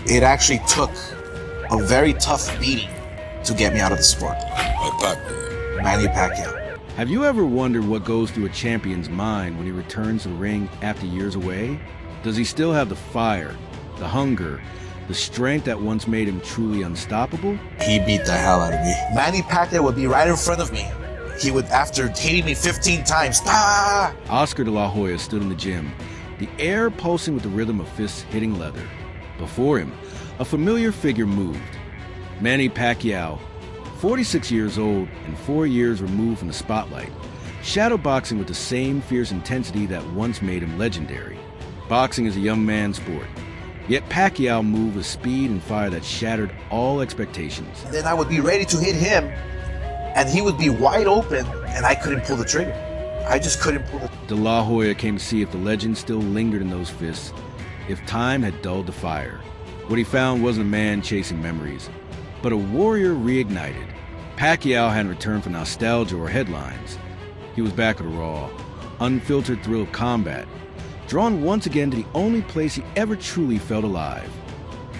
It actually took a very tough beating to get me out of the sport. Manny Pacquiao. Have you ever wondered what goes through a champion's mind when he returns to the ring after years away? Does he still have the fire, the hunger, the strength that once made him truly unstoppable? He beat the hell out of me. Manny Pacquiao would be right in front of me. He would, after hitting me 15 times, Oscar de la Hoya stood in the gym, the air pulsing with the rhythm of fists hitting leather. Before him, a familiar figure moved. Manny Pacquiao, 46 years old and 4 years removed from the spotlight, shadowboxing with the same fierce intensity that once made him legendary. Boxing is a young man's sport, yet Pacquiao moved with speed and fire that shattered all expectations. Then I would be ready to hit him, and he would be wide open, and I couldn't pull the trigger. I just couldn't pull the... De La Hoya came to see if the legend still lingered in those fists, if time had dulled the fire. What he found wasn't a man chasing memories, but a warrior reignited. Pacquiao hadn't returned for nostalgia or headlines. He was back with a raw, unfiltered thrill of combat, drawn once again to the only place he ever truly felt alive,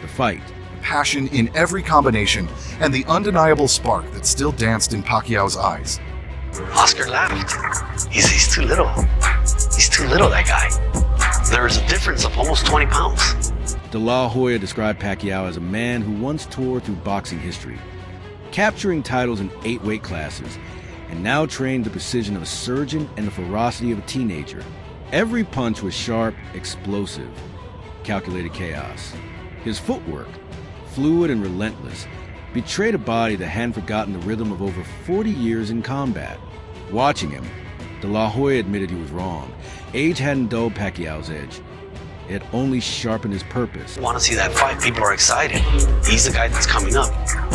the fight. Passion in every combination, and the undeniable spark that still danced in Pacquiao's eyes. Oscar laughed. He's too little. He's too little, that guy. There's a difference of almost 20 pounds. De La Hoya described Pacquiao as a man who once tore through boxing history, capturing titles in 8 weight classes, and now trained the precision of a surgeon and the ferocity of a teenager. Every punch was sharp, explosive, calculated chaos. His footwork, fluid and relentless, betrayed a body that hadn't forgotten the rhythm of over 40 years in combat. Watching him, De La Hoya admitted he was wrong. Age hadn't dulled Pacquiao's edge. It only sharpened his purpose. I want to see that fight. People are excited. He's the guy that's coming up.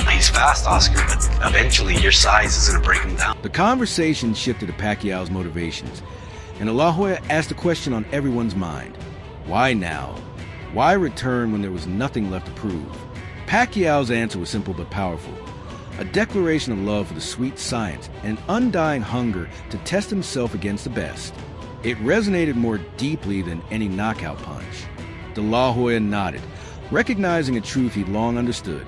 He's fast, Oscar, but eventually your size is going to break him down. The conversation shifted to Pacquiao's motivations, and De La Hoya asked a question on everyone's mind. Why now? Why return when there was nothing left to prove? Pacquiao's answer was simple but powerful. A declaration of love for the sweet science and an undying hunger to test himself against the best. It resonated more deeply than any knockout punch. De La Hoya nodded, recognizing a truth he'd long understood.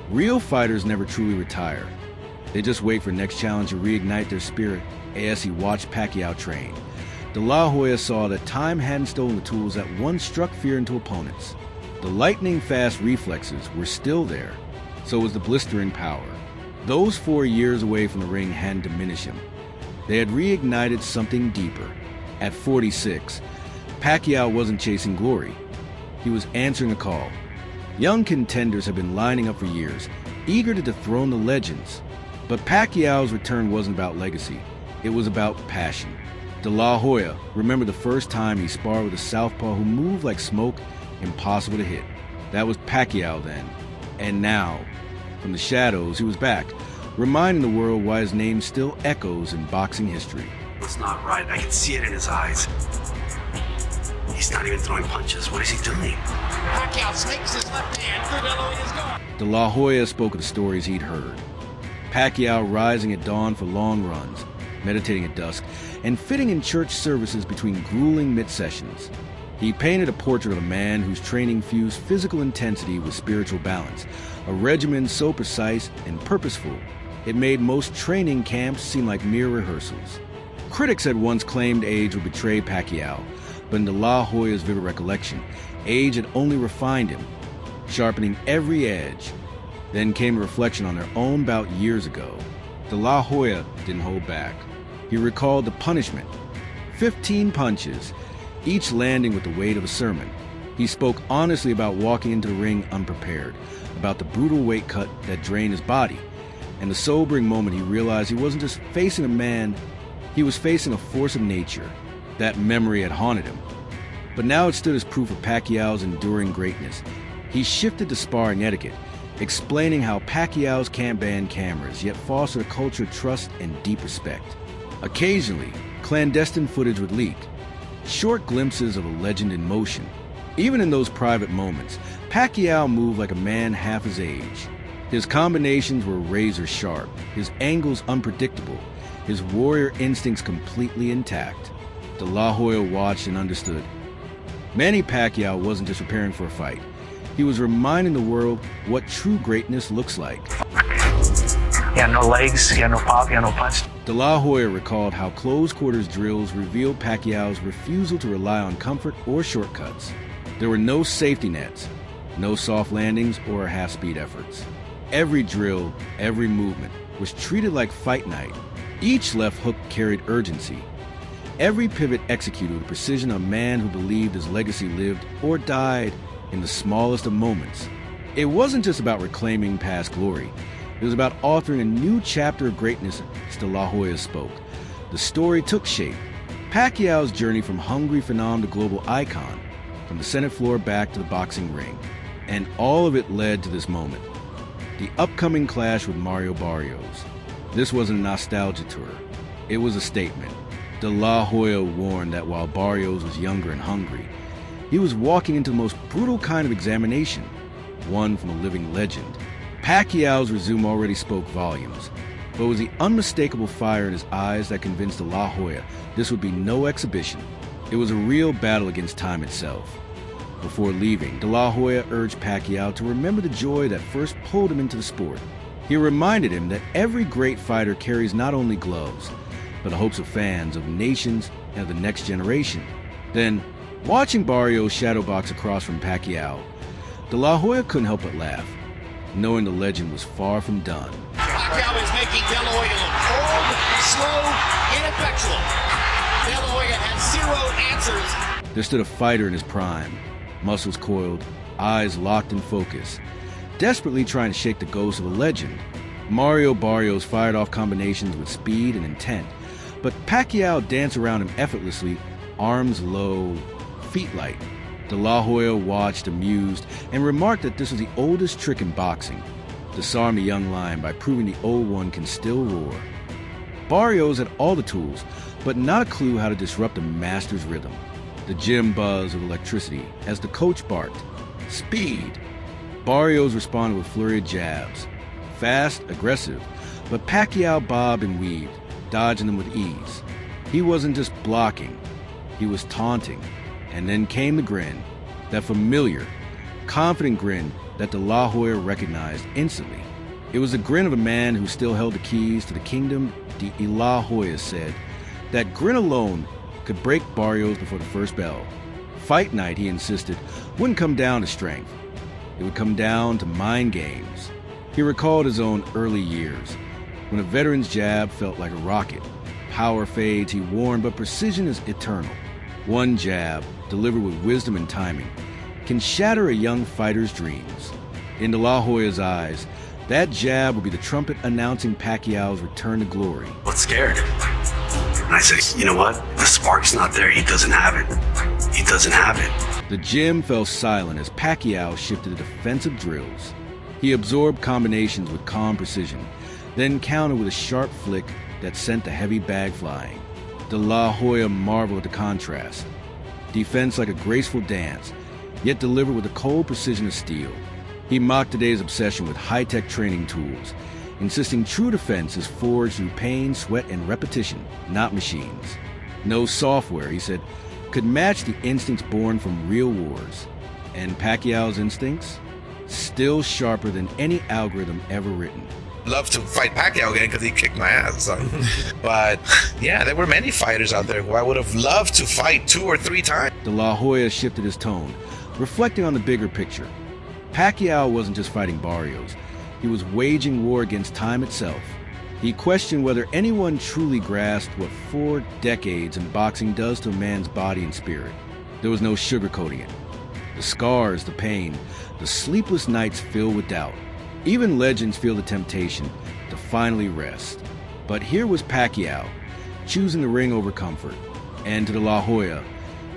Real fighters never truly retire. They just wait for the next challenge to reignite their spirit as he watched Pacquiao train. De La Hoya saw that time hadn't stolen the tools that once struck fear into opponents. The lightning-fast reflexes were still there, so was the blistering power. Those 4 years away from the ring hadn't diminished him. They had reignited something deeper. At 46, Pacquiao wasn't chasing glory. He was answering a call. Young contenders had been lining up for years, eager to dethrone the legends. But Pacquiao's return wasn't about legacy. It was about passion. De La Hoya remembered the first time he sparred with a southpaw who moved like smoke, impossible to hit. That was Pacquiao then. And now, from the shadows, he was back, reminding the world why his name still echoes in boxing history. It's not right. I can see it in his eyes. He's not even throwing punches. What is he doing? Pacquiao snakes his left hand through De La Hoya's guard. De La Hoya spoke of the stories he'd heard. Pacquiao rising at dawn for long runs, meditating at dusk, and fitting in church services between grueling mid-sessions. He painted a portrait of a man whose training fused physical intensity with spiritual balance, a regimen so precise and purposeful, it made most training camps seem like mere rehearsals. Critics had once claimed age would betray Pacquiao, but in De La Hoya's vivid recollection, age had only refined him, sharpening every edge. Then came a reflection on their own bout years ago. De La Hoya didn't hold back. He recalled the punishment. 15 punches, each landing with the weight of a sermon. He spoke honestly about walking into the ring unprepared, about the brutal weight cut that drained his body, and the sobering moment he realized he wasn't just facing a man, he was facing a force of nature. That memory had haunted him. But now it stood as proof of Pacquiao's enduring greatness. He shifted to sparring etiquette, explaining how Pacquiao's can't ban cameras, yet foster a culture of trust and deep respect. Occasionally, clandestine footage would leak, short glimpses of a legend in motion. Even in those private moments, Pacquiao moved like a man half his age. His combinations were razor sharp, his angles unpredictable, his warrior instincts completely intact. De La Hoya watched and understood. Manny Pacquiao wasn't just preparing for a fight. He was reminding the world what true greatness looks like. He had no legs, he had no pop, he had no punch. De La Hoya recalled how close-quarters drills revealed Pacquiao's refusal to rely on comfort or shortcuts. There were no safety nets, no soft landings or half-speed efforts. Every drill, every movement was treated like fight night. Each left hook carried urgency. Every pivot executed with precision a man who believed his legacy lived or died in the smallest of moments. It wasn't just about reclaiming past glory. It was about authoring a new chapter of greatness, as De La Hoya spoke. The story took shape. Pacquiao's journey from hungry phenom to global icon, from the Senate floor back to the boxing ring. And all of it led to this moment. The upcoming clash with Mario Barrios. This wasn't a nostalgia tour. It was a statement. De La Hoya warned that while Barrios was younger and hungry, he was walking into the most brutal kind of examination, one from a living legend. Pacquiao's resume already spoke volumes, but it was the unmistakable fire in his eyes that convinced De La Hoya this would be no exhibition. It was a real battle against time itself. Before leaving, De La Hoya urged Pacquiao to remember the joy that first pulled him into the sport. He reminded him that every great fighter carries not only gloves, but the hopes of fans, of nations, and of the next generation. Then, watching Barrios shadowbox across from Pacquiao, De La Hoya couldn't help but laugh, knowing the legend was far from done. Pacquiao is making De La Hoya look old, slow, ineffectual. De La Hoya has zero answers. There stood a fighter in his prime, muscles coiled, eyes locked in focus, desperately trying to shake the ghost of a legend. Mario Barrios fired off combinations with speed and intent, but Pacquiao danced around him effortlessly, arms low, feet light. De La Hoya watched, amused, and remarked that this was the oldest trick in boxing, disarm the young lion by proving the old one can still roar. Barrios had all the tools, but not a clue how to disrupt a master's rhythm. The gym buzzed with electricity as the coach barked, "Speed!" Barrios responded with flurry of jabs, fast, aggressive, but Pacquiao bobbed and weaved, dodging them with ease. He wasn't just blocking, he was taunting. And then came the grin, that familiar, confident grin that De La Hoya recognized instantly. It was the grin of a man who still held the keys to the kingdom. De La Hoya said that grin alone could break Barrios before the first bell. Fight night, he insisted, wouldn't come down to strength. It would come down to mind games. He recalled his own early years, when a veteran's jab felt like a rocket. Power fades, he warned, but precision is eternal. One jab, delivered with wisdom and timing, can shatter a young fighter's dreams. In De La Hoya's eyes, that jab would be the trumpet announcing Pacquiao's return to glory. I was scared. And I said, you know what? The spark's not there. He doesn't have it. He doesn't have it. The gym fell silent as Pacquiao shifted to defensive drills. He absorbed combinations with calm precision, then countered with a sharp flick that sent the heavy bag flying. De La Hoya marveled at the contrast. Defense like a graceful dance, yet delivered with the cold precision of steel. He mocked today's obsession with high-tech training tools, insisting true defense is forged through pain, sweat, and repetition, not machines. No software, he said, could match the instincts born from real wars. And Pacquiao's instincts? Still sharper than any algorithm ever written. Love to fight Pacquiao again because he kicked my ass. But yeah, there were many fighters out there who I would have loved to fight 2 or 3 times. De La Hoya shifted his tone, reflecting on the bigger picture. Pacquiao wasn't just fighting Barrios. He was waging war against time itself. He questioned whether anyone truly grasped what 4 decades in boxing does to a man's body and spirit. There was no sugarcoating it. The scars, the pain, the sleepless nights filled with doubt. Even legends feel the temptation to finally rest. But here was Pacquiao, choosing the ring over comfort. And to De La Hoya,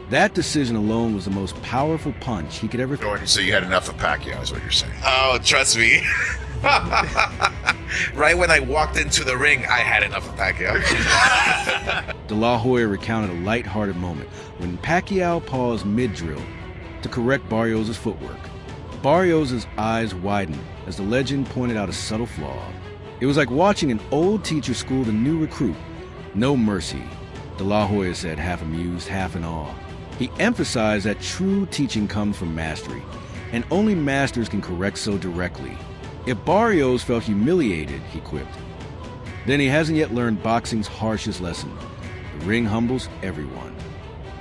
that decision alone was the most powerful punch he could ever throw. So you had enough of Pacquiao is what you're saying. Oh, trust me. Right when I walked into the ring, I had enough of Pacquiao. De La Hoya recounted a light-hearted moment when Pacquiao paused mid-drill to correct Barrios' footwork. Barrios' eyes widened as the legend pointed out a subtle flaw. It was like watching an old teacher school the new recruit. No mercy, De La Hoya said, half amused, half in awe. He emphasized that true teaching comes from mastery. and only masters can correct so directly. If Barrios felt humiliated, he quipped, then he hasn't yet learned boxing's harshest lesson. The ring humbles everyone.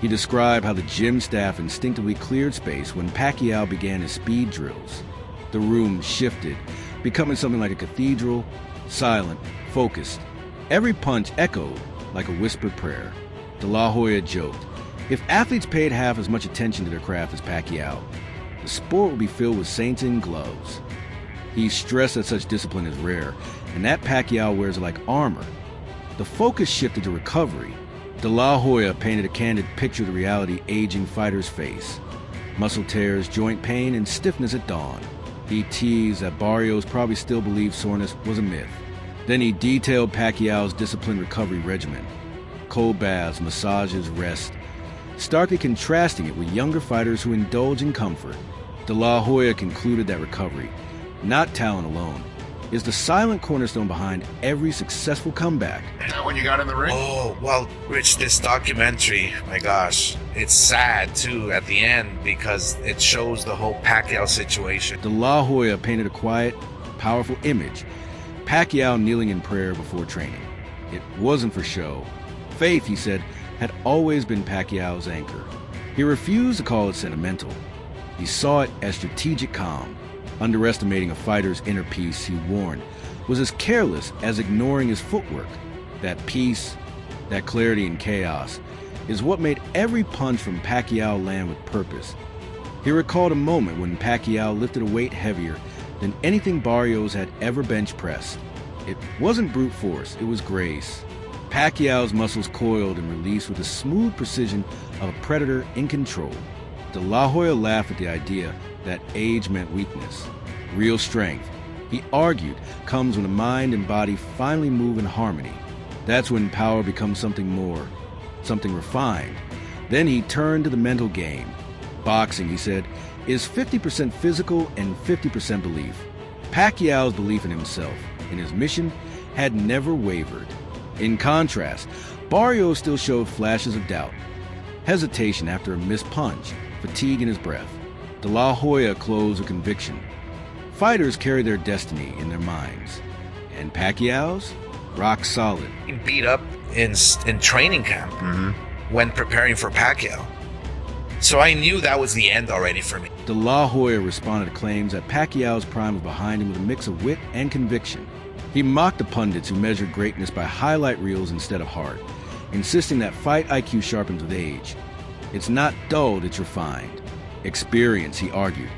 He described how the gym staff instinctively cleared space when Pacquiao began his speed drills. The room shifted, becoming something like a cathedral, silent, focused. Every punch echoed like a whispered prayer. De La Hoya joked, if athletes paid half as much attention to their craft as Pacquiao, the sport would be filled with saints in gloves. He stressed that such discipline is rare, and that Pacquiao wears it like armor. The focus shifted to recovery. De La Hoya painted a candid picture of the reality aging fighters face. Muscle tears, joint pain, and stiffness at dawn. He teased that Barrios probably still believed soreness was a myth. Then he detailed Pacquiao's disciplined recovery regimen. Cold baths, massages, rest, starkly contrasting it with younger fighters who indulge in comfort. De La Hoya concluded that recovery, not talent alone, is the silent cornerstone behind every successful comeback. Is that when you got in the ring? Oh, well, Rich, this documentary, my gosh, it's sad too at the end because it shows the whole Pacquiao situation. De La Hoya painted a quiet, powerful image. Pacquiao kneeling in prayer before training. It wasn't for show. Faith, he said, had always been Pacquiao's anchor. He refused to call it sentimental. He saw it as strategic calm. Underestimating a fighter's inner peace, he warned, was as careless as ignoring his footwork. That peace, that clarity in chaos, is what made every punch from Pacquiao land with purpose. He recalled a moment when Pacquiao lifted a weight heavier than anything Barrios had ever bench pressed. It wasn't brute force, it was grace. Pacquiao's muscles coiled and released with the smooth precision of a predator in control. De La Hoya laughed at the idea that age meant weakness. Real strength, he argued, comes when the mind and body finally move in harmony. That's when power becomes something more, something refined. Then he turned to the mental game. Boxing, he said, is 50% physical and 50% belief. Pacquiao's belief in himself, in his mission, had never wavered. In contrast, Barrios still showed flashes of doubt. Hesitation after a missed punch, fatigue in his breath. De La Hoya closed with conviction. Fighters carry their destiny in their minds. And Pacquiao's? Rock solid. He beat up in training camp when preparing for Pacquiao. So I knew that was the end already for me. De La Hoya responded to claims that Pacquiao's prime was behind him with a mix of wit and conviction. He mocked the pundits who measured greatness by highlight reels instead of heart, insisting that fight IQ sharpens with age. It's not dulled, it's refined. Experience, he argued,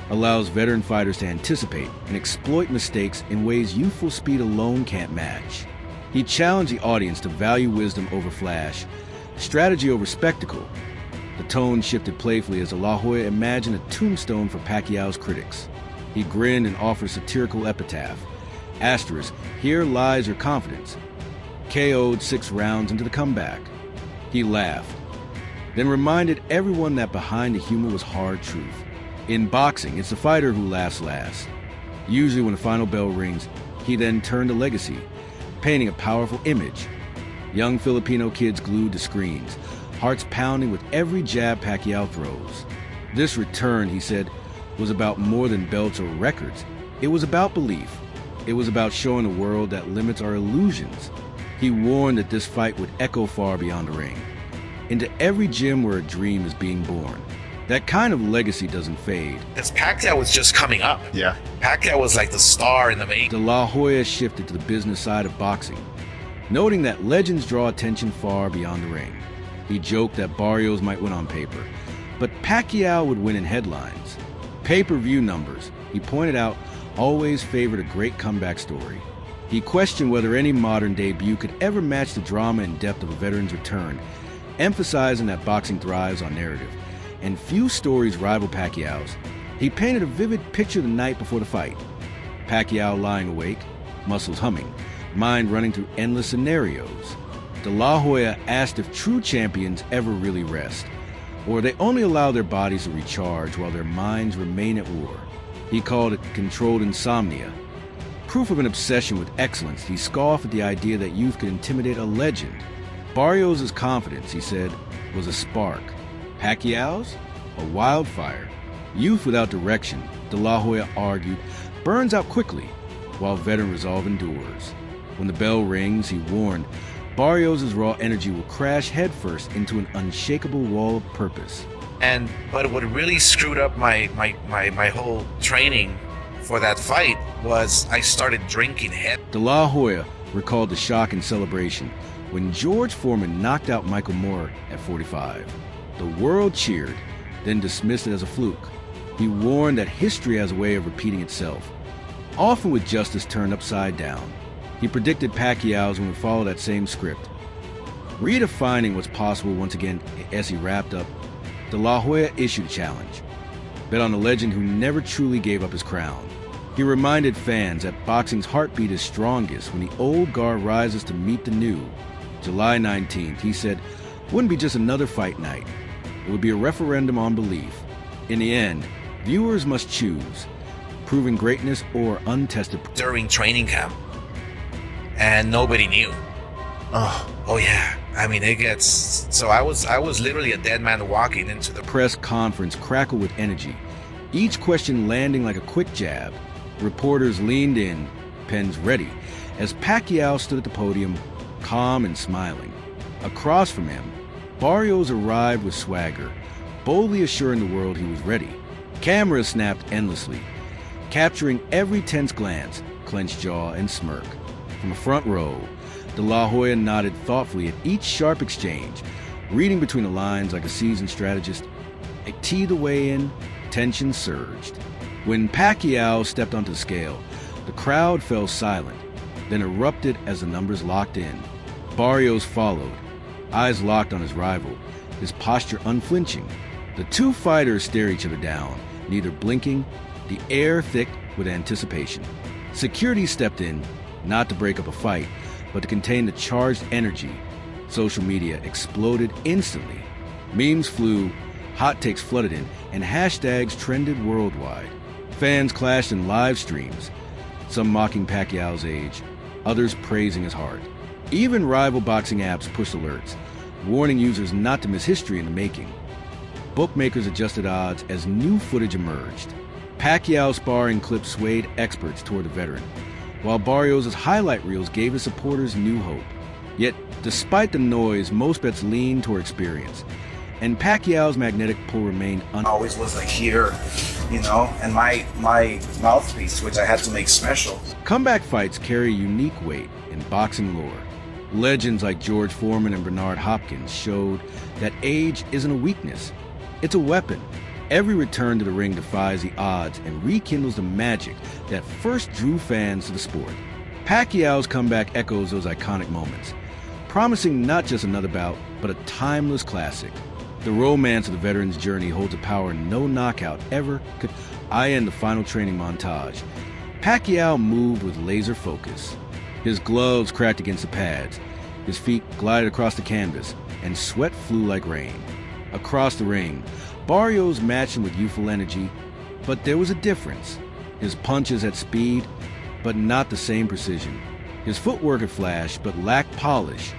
allows veteran fighters to anticipate and exploit mistakes in ways youthful speed alone can't match. He challenged the audience to value wisdom over flash, strategy over spectacle. The tone shifted playfully as De La Hoya imagined a tombstone for Pacquiao's critics. He grinned and offered a satirical epitaph. Asterisk, here lies your confidence. KO'd 6 rounds into the comeback. He laughed, then reminded everyone that behind the humor was hard truth. In boxing, it's the fighter who laughs last. Usually when the final bell rings, he then turned to legacy, painting a powerful image. Young Filipino kids glued to screens, hearts pounding with every jab Pacquiao throws. This return, he said, was about more than belts or records. It was about belief. It was about showing the world that limits are illusions. He warned that this fight would echo far beyond the ring, into every gym where a dream is being born. That kind of legacy doesn't fade. Because Pacquiao was just coming up. Yeah. Pacquiao was like the star in the making. De La Hoya shifted to the business side of boxing, noting that legends draw attention far beyond the ring. He joked that Barrios might win on paper, but Pacquiao would win in headlines. Pay-per-view numbers, he pointed out, always favored a great comeback story. He questioned whether any modern debut could ever match the drama and depth of a veteran's return, emphasizing that boxing thrives on narrative, and few stories rival Pacquiao's. He painted a vivid picture the night before the fight. Pacquiao lying awake, muscles humming, mind running through endless scenarios. De La Hoya asked if true champions ever really rest, or they only allow their bodies to recharge while their minds remain at war. He called it controlled insomnia. Proof of an obsession with excellence, he scoffed at the idea that youth could intimidate a legend. Barrios' confidence, he said, was a spark. Pacquiao's? A wildfire. Youth without direction, De La Hoya argued, burns out quickly, while veteran resolve endures. When the bell rings, he warned, Barrios' raw energy will crash headfirst into an unshakable wall of purpose. But what really screwed up my whole training for that fight was I started drinking heavy. De La Hoya recalled the shock and celebration when George Foreman knocked out Michael Moore at 45. The world cheered, then dismissed it as a fluke. He warned that history has a way of repeating itself, often with justice turned upside down. He predicted Pacquiao's would follow that same script. Redefining what's possible once again as he wrapped up, De La Hoya issued a challenge. Bet on the legend who never truly gave up his crown. He reminded fans that boxing's heartbeat is strongest when the old guard rises to meet the new. July 19th, he said, wouldn't be just another fight night. It would be a referendum on belief. In the end, viewers must choose, proving greatness or untested. During training camp, and nobody knew. Oh yeah. I mean, it gets so. I was literally a dead man walking into the press conference crackled with energy, each question landing like a quick jab. Reporters leaned in, pens ready, as Pacquiao stood at the podium, calm and smiling. Across from him, Barrios arrived with swagger, boldly assuring the world he was ready. Cameras snapped endlessly, capturing every tense glance, clenched jaw, and smirk. From the front row, De La Hoya nodded thoughtfully at each sharp exchange, reading between the lines like a seasoned strategist. A tee the way in, tension surged. When Pacquiao stepped onto the scale, the crowd fell silent, then erupted as the numbers locked in. Barrios followed, eyes locked on his rival, his posture unflinching. The two fighters stare each other down, neither blinking, the air thick with anticipation. Security stepped in, not to break up a fight, but to contain the charged energy. Social media exploded instantly. Memes flew, hot takes flooded in, and hashtags trended worldwide. Fans clashed in live streams, some mocking Pacquiao's age, others praising his heart. Even rival boxing apps pushed alerts, warning users not to miss history in the making. Bookmakers adjusted odds as new footage emerged. Pacquiao's sparring clips swayed experts toward the veteran, while Barrios' highlight reels gave his supporters new hope. Yet, despite the noise, most bets leaned toward experience, and Pacquiao's magnetic pull remained Always was like here, you know, and my mouthpiece, which I had to make special. Comeback fights carry a unique weight in boxing lore. Legends like George Foreman and Bernard Hopkins showed that age isn't a weakness, it's a weapon. Every return to the ring defies the odds and rekindles the magic that first drew fans to the sport. Pacquiao's comeback echoes those iconic moments, promising not just another bout, but a timeless classic. The romance of the veteran's journey holds a power no knockout ever could. I end the final training montage. Pacquiao moved with laser focus. His gloves cracked against the pads, his feet glided across the canvas, and sweat flew like rain. Across the ring, Barrios matched him with youthful energy, but there was a difference. His punches had speed, but not the same precision. His footwork had flash, but lacked polish.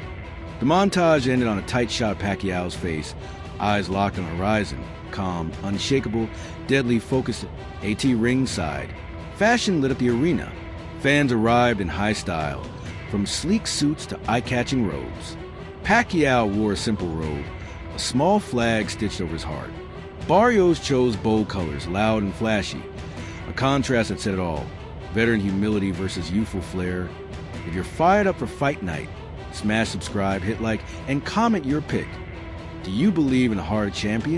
The montage ended on a tight shot of Pacquiao's face, eyes locked on the horizon, calm, unshakable, deadly focused. AT ringside. Fashion lit up the arena. Fans arrived in high style, from sleek suits to eye-catching robes. Pacquiao wore a simple robe, a small flag stitched over his heart. Barrios chose bold colors, loud and flashy, a contrast that said it all. Veteran humility versus youthful flair. If you're fired up for fight night, smash subscribe, hit like, and comment your pick. Do you believe in a hard champion?